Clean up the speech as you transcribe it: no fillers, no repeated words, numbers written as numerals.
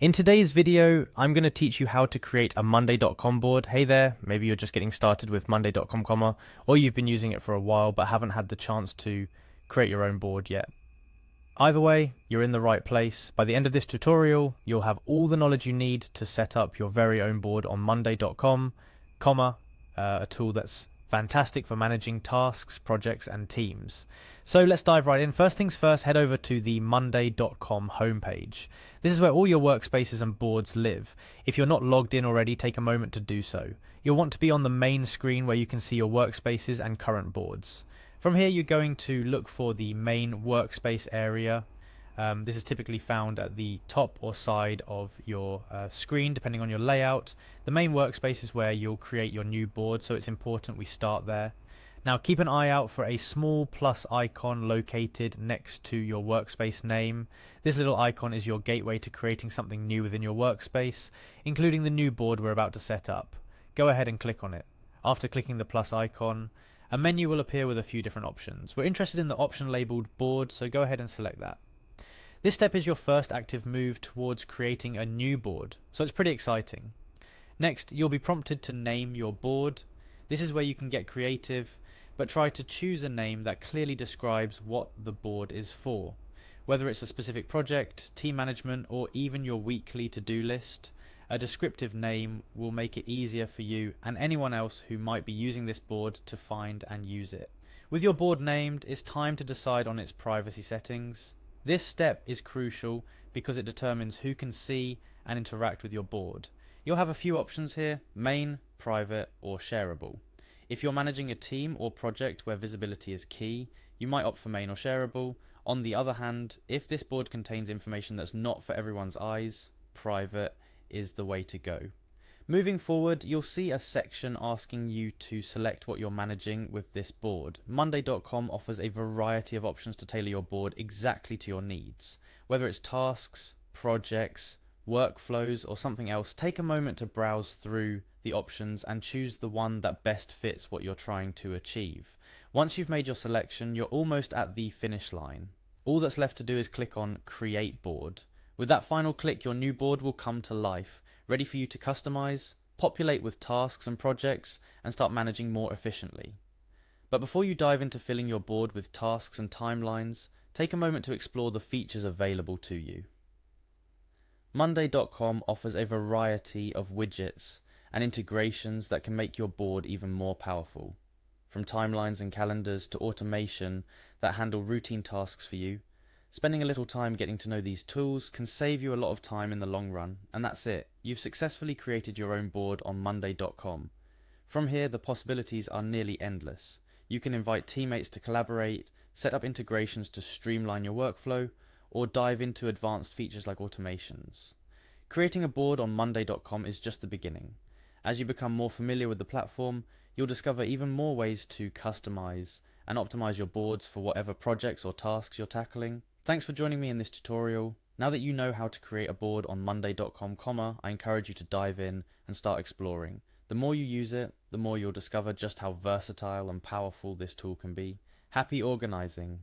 In today's video, I'm going to teach you how to create a Monday.com board. Hey there, maybe you're just getting started with Monday.com, or you've been using it for a while but haven't had the chance to create your own board yet. Either way, you're in the right place. By the end of this tutorial, you'll have all the knowledge you need to set up your very own board on Monday.com, a tool that's fantastic for managing tasks, projects, and teams. So let's dive right in. First things first, head over to the Monday.com homepage. This is where all your workspaces and boards live. If you're not logged in already, take a moment to do so. You'll want to be on the main screen where you can see your workspaces and current boards. From here, you're going to look for the main workspace area. This is typically found at the top or side of your screen, depending on your layout. The main workspace is where you'll create your new board, so it's important we start there. Now, keep an eye out for a small plus icon located next to your workspace name. This little icon is your gateway to creating something new within your workspace, including the new board we're about to set up. Go ahead and click on it. After clicking the plus icon, a menu will appear with a few different options. We're interested in the option labeled board, so go ahead and select that. This step is your first active move towards creating a new board, so it's pretty exciting. Next, you'll be prompted to name your board. This is where you can get creative, but try to choose a name that clearly describes what the board is for. Whether it's a specific project, team management, or even your weekly to-do list, a descriptive name will make it easier for you and anyone else who might be using this board to find and use it. With your board named, it's time to decide on its privacy settings. This step is crucial because it determines who can see and interact with your board. You'll have a few options here: main, private, or shareable. If you're managing a team or project where visibility is key, you might opt for main or shareable. On the other hand, if this board contains information that's not for everyone's eyes, private is the way to go. Moving forward, you'll see a section asking you to select what you're managing with this board. Monday.com offers a variety of options to tailor your board exactly to your needs. Whether it's tasks, projects, workflows, or something else, take a moment to browse through the options and choose the one that best fits what you're trying to achieve. Once you've made your selection, you're almost at the finish line. All that's left to do is click on Create Board. With that final click, your new board will come to life, ready for you to customize, populate with tasks and projects, and start managing more efficiently. But before you dive into filling your board with tasks and timelines, take a moment to explore the features available to you. Monday.com offers a variety of widgets and integrations that can make your board even more powerful. From timelines and calendars to automation that handle routine tasks for you, spending a little time getting to know these tools can save you a lot of time in the long run, and that's it. You've successfully created your own board on Monday.com. From here, the possibilities are nearly endless. You can invite teammates to collaborate, set up integrations to streamline your workflow, or dive into advanced features like automations. Creating a board on Monday.com is just the beginning. As you become more familiar with the platform, you'll discover even more ways to customize and optimize your boards for whatever projects or tasks you're tackling. Thanks for joining me in this tutorial. Now that you know how to create a board on Monday.com, I encourage you to dive in and start exploring. The more you use it, the more you'll discover just how versatile and powerful this tool can be. Happy organizing!